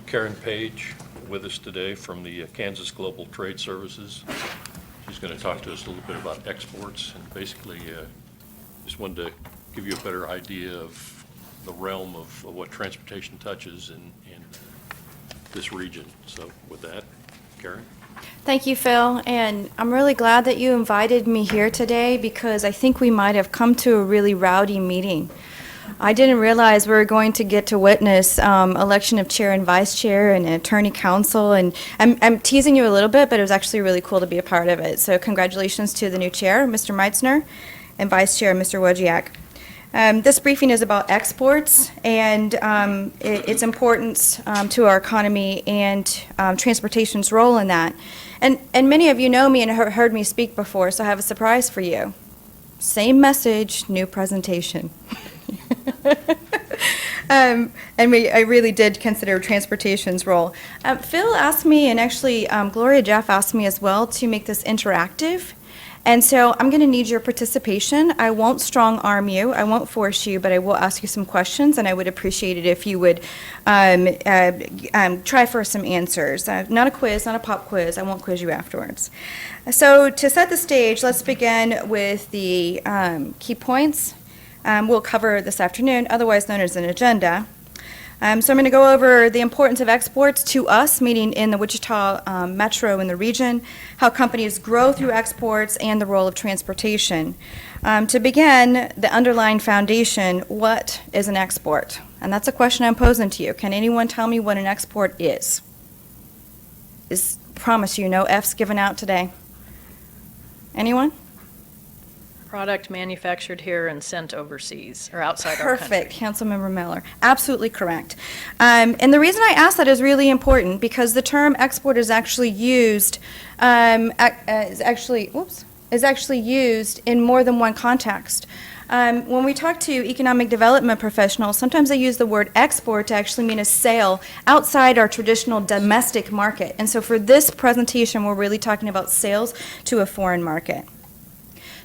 Karyn Page with us today from the Kansas Global Trade Services. She's going to talk to us a little bit about exports and basically just wanted to give you a better idea of the realm of what transportation touches in this region. So with that, Karyn. Thank you, Phil, and I'm really glad that you invited me here today because I think we might have come to a really rowdy meeting. I didn't realize we were going to get to witness election of chair and vice chair and attorney counsel, and I'm teasing you a little bit, but it was actually really cool to be a part of it. So congratulations to the new chair, Mr. Meitzner, and vice chair, Mr. Wojciak. This briefing is about exports and its importance to our economy and transportation's role in that. And many of you know me and have heard me speak before, so I have a surprise for you. Same message, new presentation. I really did consider transportation's role. Phil asked me, and actually Gloria Jeff asked me as well, to make this interactive. And so I'm going to need your participation. I won't strong arm you, I won't force you, but I will ask you some questions, and I would appreciate it if you would try for some answers. Not a quiz, not a pop quiz. I won't quiz you afterwards. So to set the stage, let's begin with the key points we'll cover this afternoon, otherwise known as an agenda. So I'm going to go over the importance of exports to us, meaning in the Wichita metro and the region, how companies grow through exports, and the role of transportation. To begin, the underlying foundation, what is an export? And that's a question I'm posing to you. Can anyone tell me what an export is? Promise you, no F's given out today. Anyone? Product manufactured here and sent overseas or outside our country. Perfect, Councilmember Miller. Absolutely correct. And the reason I ask that is really important because the term export is actually used used in more than one context. When we talk to economic development professionals, sometimes they use the word export to actually mean a sale outside our traditional domestic market. And so for this presentation, we're really talking about sales to a foreign market.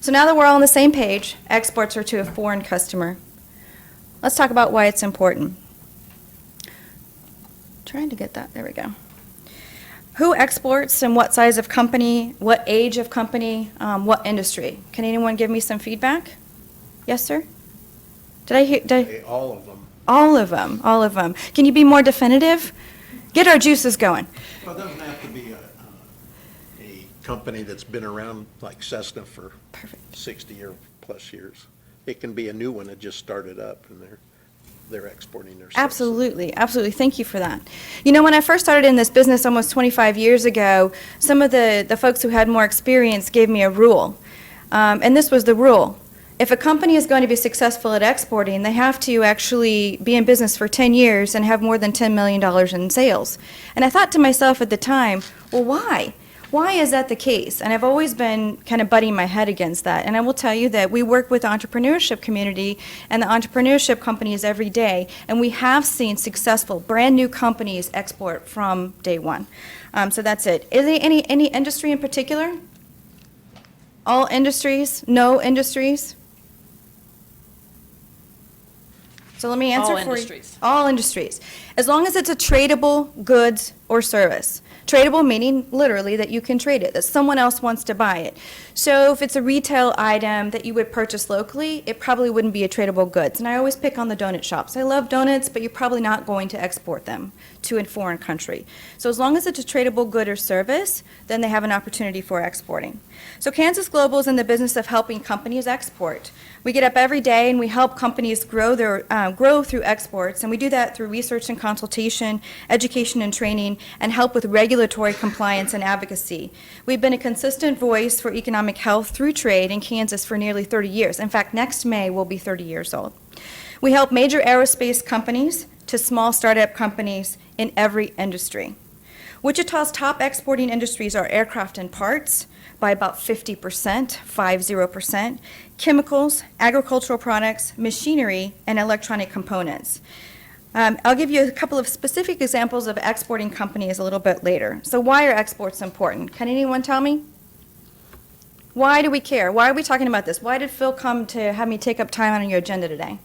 So now that we're all on the same page, exports are to a foreign customer. Let's talk about why it's important. Trying to get that, there we go. Who exports and what size of company, what age of company, what industry? Can anyone give me some feedback? Yes, sir? All of them. All of them, all of them. Can you be more definitive? Get our juices going. Well, it doesn't have to be a company that's been around like Cessna for 60 or plus years. It can be a new one that just started up and they're exporting their services. Absolutely, absolutely. Thank you for that. You know, when I first started in this business almost 25 years ago, some of the folks who had more experience gave me a rule. And this was the rule. If a company is going to be successful at exporting, they have to actually be in business for 10 years and have more than $10 million in sales. And I thought to myself at the time, well, why? Why is that the case? And I've always been kind of butting my head against that. And I will tell you that we work with the entrepreneurship community and the entrepreneurship companies every day, and we have seen successful brand new companies export from day one. So that's it. Is there any industry in particular? All industries? No industries? So let me answer All for industries. you. All industries. As long as it's a tradable goods or service. Tradable meaning literally that you can trade it, that someone else wants to buy it. So if it's a retail item that you would purchase locally, it probably wouldn't be a tradable goods. And I always pick on the donut shops. I love donuts, but you're probably not going to export them to a foreign country. So as long as it's a tradable good or service, then they have an opportunity for exporting. So Kansas Global is in the business of helping companies export. We get up every day and we help companies grow through exports, and we do that through research and consultation, education and training, and help with regulatory compliance and advocacy. We've been a consistent voice for economic health through trade in Kansas for nearly 30 years. In fact, next May we'll be 30 years old. We help major aerospace companies to small startup companies in every industry. Wichita's top exporting industries are aircraft and parts by about 50%, 50%, chemicals, agricultural products, machinery, and electronic components. I'll give you a couple of specific examples of exporting companies a little bit later. So why are exports important? Can anyone tell me? Why do we care? Why are we talking about this? Why did Phil come to have me take up time on your agenda today?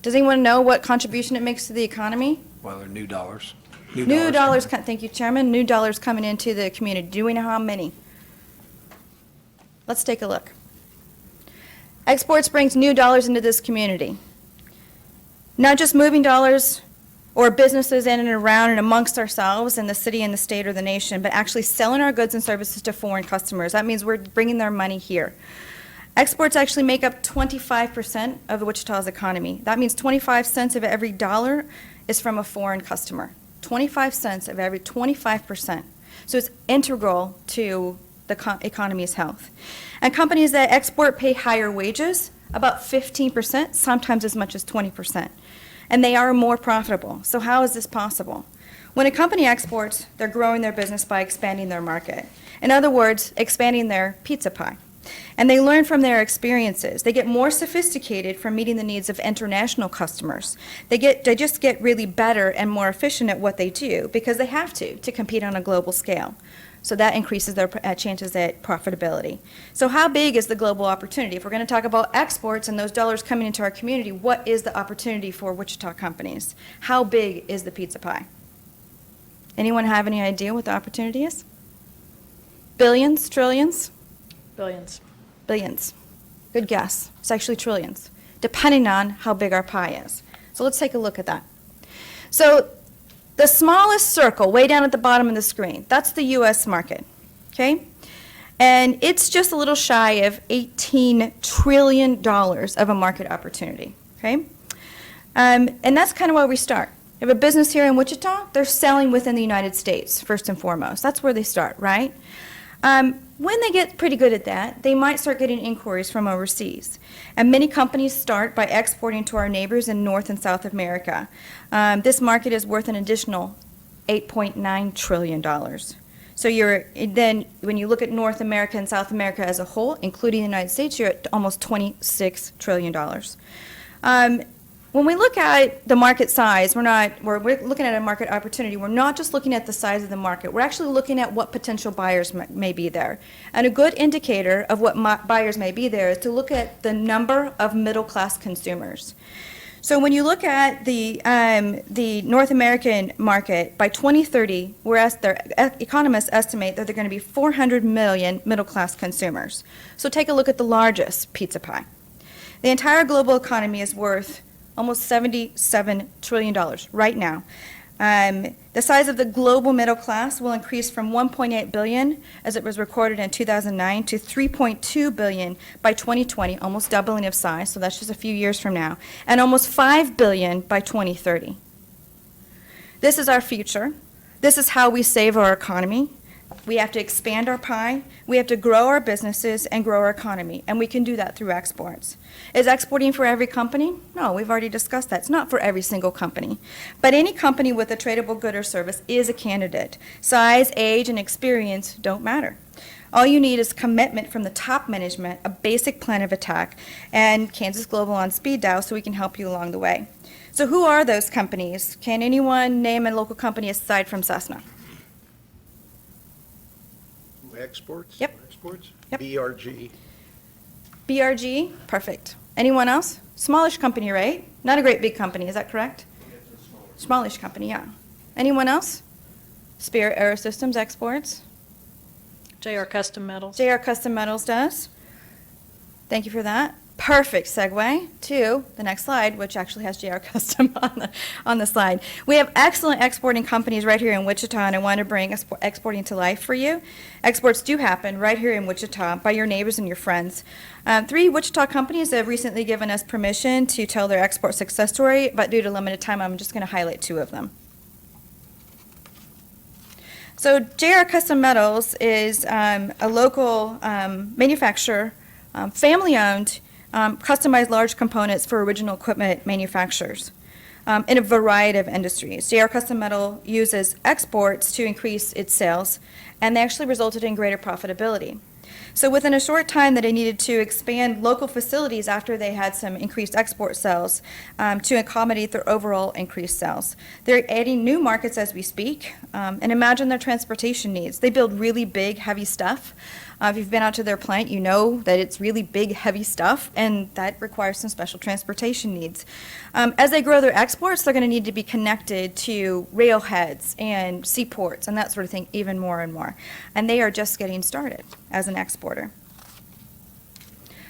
Does anyone know what contribution it makes to the economy? Well, they're new dollars. New dollars, thank you, Chairman, new dollars coming into the community. Do we know how many? Let's take a look. Exports brings new dollars into this community. Not just moving dollars or businesses in and around and amongst ourselves in the city and the state or the nation, but actually selling our goods and services to foreign customers. That means we're bringing their money here. Exports actually make up 25% of Wichita's economy. That means 25 cents of every dollar is from a foreign customer. 25 cents of every 25%. So it's integral to the economy's health. And companies that export pay higher wages, about 15%, sometimes as much as 20%. And they are more profitable. So how is this possible? When a company exports, they're growing their business by expanding their market. In other words, expanding their pizza pie. And they learn from their experiences. They get more sophisticated from meeting the needs of international customers. They just get really better and more efficient at what they do because they have to compete on a global scale. So that increases their chances at profitability. So how big is the global opportunity? If we're going to talk about exports and those dollars coming into our community, what is the opportunity for Wichita companies? How big is the pizza pie? Anyone have any idea what the opportunity is? Billions, trillions? Billions. Billions. Good guess. It's actually trillions, depending on how big our pie is. So let's take a look at that. So the smallest circle, way down at the bottom of the screen, that's the U.S. market, okay? And it's just a little shy of $18 trillion of a market opportunity, okay? And that's kind of where we start. You have a business here in Wichita, they're selling within the United States, first and foremost. That's where they start, right? When they get pretty good at that, they might start getting inquiries from overseas. And many companies start by exporting to our neighbors in North and South America. This market is worth an additional $8.9 trillion. So then when you look at North America and South America as a whole, including the United States, you're at almost $26 trillion. When we look at the market size, we're looking at a market opportunity. We're not just looking at the size of the market. We're actually looking at what potential buyers may be there. And a good indicator of what buyers may be there is to look at the number of middle-class consumers. So when you look at the North American market, by 2030, economists estimate that there are going to be 400 million middle-class consumers. So take a look at the largest pizza pie. The entire global economy is worth almost $77 trillion right now. The size of the global middle class will increase from 1.8 billion, as it was recorded in 2009, to 3.2 billion by 2020, almost doubling of size, so that's just a few years from now, and almost 5 billion by 2030. This is our future. This is how we save our economy. We have to expand our pie, we have to grow our businesses and grow our economy, and we can do that through exports. Is exporting for every company? No, we've already discussed that. It's not for every single company. But any company with a tradable good or service is a candidate. Size, age, and experience don't matter. All you need is commitment from the top management, a basic plan of attack, and Kansas Global on speed dial so we can help you along the way. So who are those companies? Can anyone name a local company aside from Cessna? Exports? Yep. Exports? Yep. BRG. BRG, perfect. Anyone else? Smallish company, right? Not a great big company, is that correct? Smallish company, yeah. Anyone else? Spirit Aerosystems exports. JR Custom Metals. JR Custom Metals does. Thank you for that. Perfect segue to the next slide, which actually has JR Custom on the slide. We have excellent exporting companies right here in Wichita, and I want to bring exporting to life for you. Exports do happen right here in Wichita by your neighbors and your friends. 3 Wichita companies have recently given us permission to tell their export success story, but due to limited time, I'm just going to highlight 2 of them. So JR Custom Metals is a local manufacturer, family-owned, customized large components for original equipment manufacturers in a variety of industries. JR Custom Metal uses exports to increase its sales and they actually resulted in greater profitability. So within a short time that they needed to expand local facilities after they had some increased export sales to accommodate their overall increased sales. They're adding new markets as we speak, and imagine their transportation needs. They build really big, heavy stuff. If you've been out to their plant, you know that it's really big, heavy stuff, and that requires some special transportation needs. As they grow their exports, they're going to need to be connected to railheads and seaports and that sort of thing even more and more. And they are just getting started as an exporter.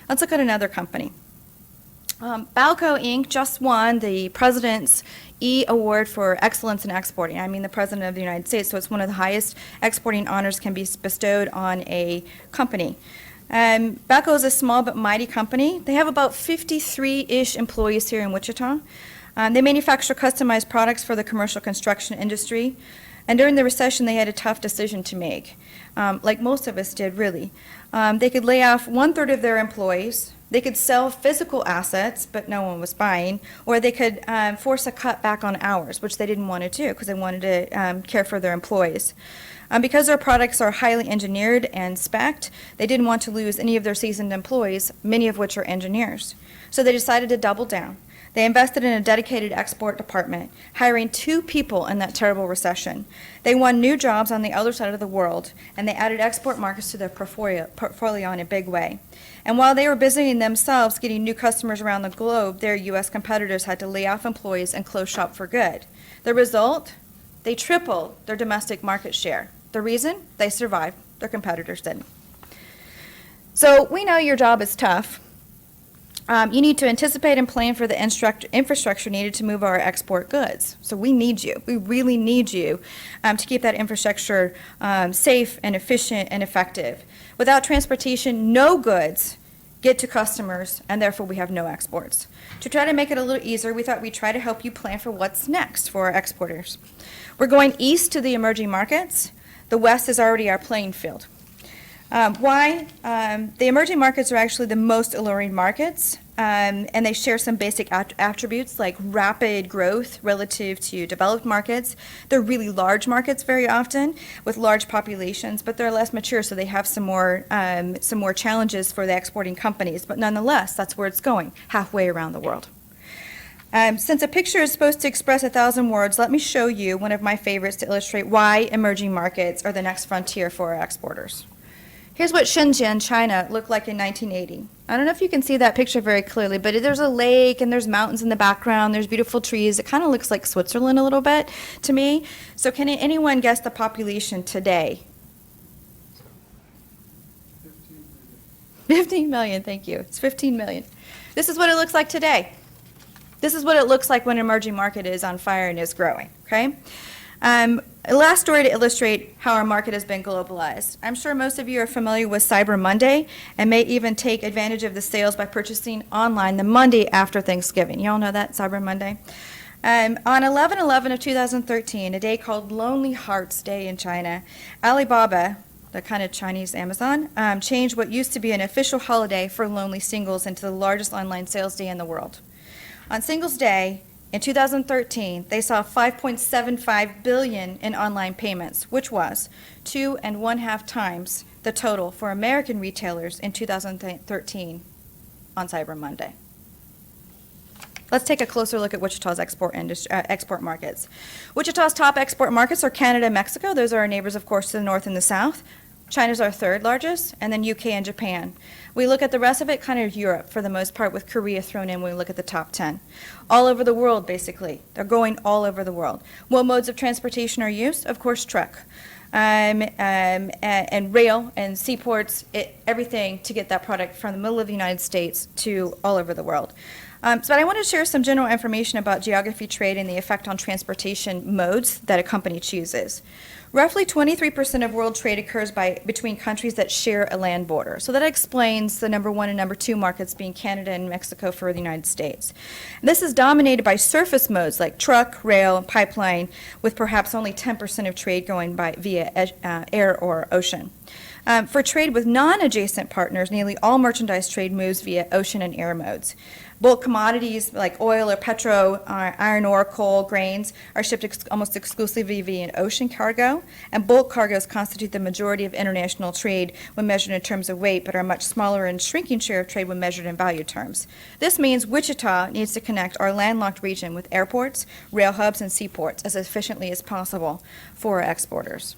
Let's look at another company. Balco Inc. just won the President's E Award for Excellence in Exporting. I mean the President of the United States, so it's one of the highest exporting honors can be bestowed on a company. Balco is a small but mighty company. They have about 53-ish employees here in Wichita. They manufacture customized products for the commercial construction industry. And during the recession, they had a tough decision to make, like most of us did, really. They could lay off 1/3 of their employees. They could sell physical assets, but no one was buying, or they could force a cut back on hours, which they didn't want to do because they wanted to care for their employees. Because their products are highly engineered and spec'd, they didn't want to lose any of their seasoned employees, many of which are engineers. So they decided to double down. They invested in a dedicated export department, hiring 2 people in that terrible recession. They won new jobs on the other side of the world, and they added export markets to their portfolio in a big way. And while they were busying themselves getting new customers around the globe, their U.S. competitors had to lay off employees and close shop for good. The result? They tripled their domestic market share. The reason? They survived. Their competitors didn't. So we know your job is tough. You need to anticipate and plan for the infrastructure needed to move our export goods. So we need you. We really need you to keep that infrastructure safe and efficient and effective. Without transportation, no goods get to customers, and therefore we have no exports. To try to make it a little easier, we thought we'd try to help you plan for what's next for our exporters. We're going east to the emerging markets. The west is already our playing field. Why? The emerging markets are actually the most alluring markets, and they share some basic attributes like rapid growth relative to developed markets. They're really large markets very often with large populations, but they're less mature, so they have some more challenges for the exporting companies. But nonetheless, that's where it's going, halfway around the world. Since a picture is supposed to express 1,000 words, let me show you one of my favorites to illustrate why emerging markets are the next frontier for our exporters. Here's what Shenzhen, China, looked like in 1980. I don't know if you can see that picture very clearly, but there's a lake and there's mountains in the background, there's beautiful trees. It kind of looks like Switzerland a little bit to me. So can anyone guess the population today? 15 million, thank you. It's 15 million. This is what it looks like today. This is what it looks like when an emerging market is on fire and is growing, okay? A last story to illustrate how our market has been globalized. I'm sure most of you are familiar with Cyber Monday and may even take advantage of the sales by purchasing online the Monday after Thanksgiving. You all know that, Cyber Monday? On 11/11 of 2013, a day called Lonely Hearts Day in China, Alibaba, the kind of Chinese Amazon, changed what used to be an official holiday for lonely singles into the largest online sales day in the world. On Singles Day, in 2013, they saw $5.75 billion in online payments, which was 2.5 times the total for American retailers in 2013 on Cyber Monday. Let's take a closer look at Wichita's export markets. Wichita's top export markets are Canada and Mexico. Those are our neighbors, of course, to the north and the south. China's our third largest, and then UK and Japan. We look at the rest of it, kind of Europe for the most part, with Korea thrown in when we look at the top 10. All over the world, basically. They're going all over the world. What modes of transportation are used? Of course, truck. And rail and seaports, everything to get that product from the middle of the United States to all over the world. But I want to share some general information about geography, trade, and the effect on transportation modes that a company chooses. Roughly 23% of world trade occurs between countries that share a land border. So that explains the number 1 and number 2 markets being Canada and Mexico for the United States. And this is dominated by surface modes like truck, rail, and pipeline, with perhaps only 10% of trade going via air or ocean. For trade with non-adjacent partners, nearly all merchandise trade moves via ocean and air modes. Bulk commodities like oil or iron ore, coal, grains are shipped almost exclusively via an ocean cargo, and bulk cargoes constitute the majority of international trade when measured in terms of weight, but are a much smaller and shrinking share of trade when measured in value terms. This means Wichita needs to connect our landlocked region with airports, rail hubs, and seaports as efficiently as possible for our exporters.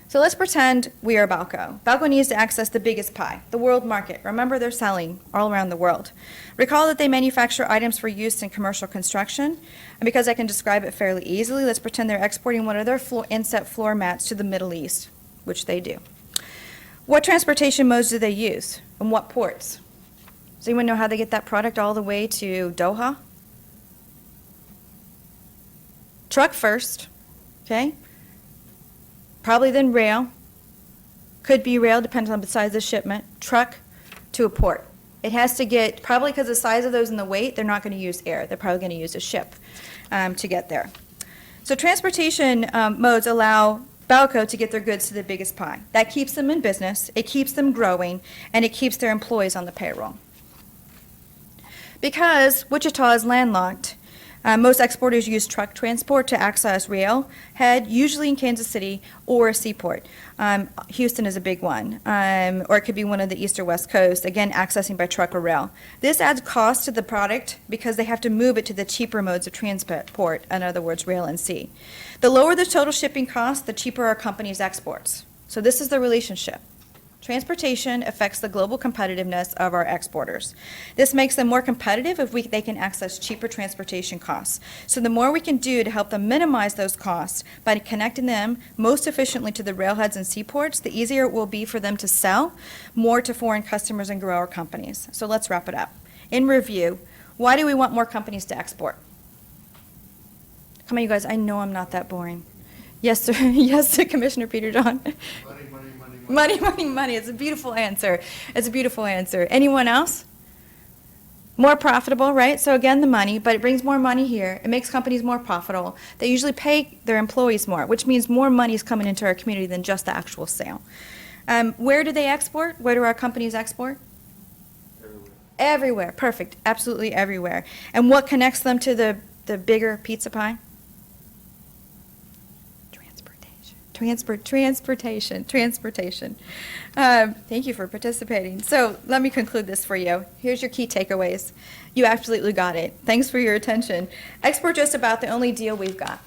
So let's pretend we are Balco. Balco needs to access the biggest pie, the world market. Remember, they're selling all around the world. Recall that they manufacture items for use in commercial construction. And because I can describe it fairly easily, let's pretend they're exporting one of their inset floor mats to the Middle East, which they do. What transportation modes do they use, and what ports? Does anyone know how they get that product all the way to Doha? Truck first, okay? Probably then rail, could be rail, depends on the size of the shipment, truck to a port. It has to get, probably because the size of those and the weight, they're not going to use air. They're probably going to use a ship to get there. So transportation modes allow Balco to get their goods to the biggest pie. That keeps them in business, it keeps them growing, and it keeps their employees on the payroll. Because Wichita is landlocked, most exporters use truck transport to access railhead, usually in Kansas City or a seaport. Houston is a big one, or it could be one of the east or west coast, again, accessing by truck or rail. This adds cost to the product because they have to move it to the cheaper modes of transport, in other words, rail and sea. The lower the total shipping cost, the cheaper our company's exports. So this is the relationship. Transportation affects the global competitiveness of our exporters. This makes them more competitive if they can access cheaper transportation costs. So the more we can do to help them minimize those costs by connecting them most efficiently to the railheads and seaports, the easier it will be for them to sell more to foreign customers and grow our companies. So let's wrap it up. In review, why do we want more companies to export? Come on, you guys, I know I'm not that boring. Yes, sir. Yes, sir, Commissioner Peter John. Money, money, money. It's a beautiful answer. It's a beautiful answer. Anyone else? More profitable, right? So again, the money, but it brings more money here. It makes companies more profitable. They usually pay their employees more, which means more money is coming into our community than just the actual sale. Where do they export? Where do our companies export? Everywhere. Everywhere. Perfect. Absolutely everywhere. And what connects them to the bigger pizza pie? Transportation. Thank you for participating. So let me conclude this for you. Here's your key takeaways. You absolutely got it. Thanks for your attention. Export just about the only deal we've got.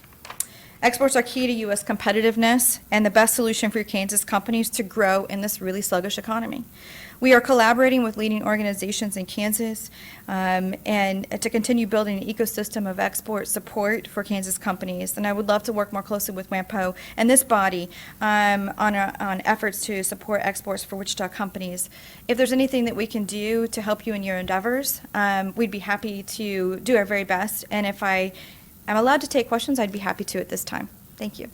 Exports are key to U.S. competitiveness and the best solution for your Kansas companies to grow in this really sluggish economy. We are collaborating with leading organizations in Kansas and to continue building an ecosystem of export support for Kansas companies. And I would love to work more closely with WAMPO and this body on efforts to support exports for Wichita companies. If there's anything that we can do to help you in your endeavors, we'd be happy to do our very best. And if I am allowed to take questions, I'd be happy to at this time. Thank you.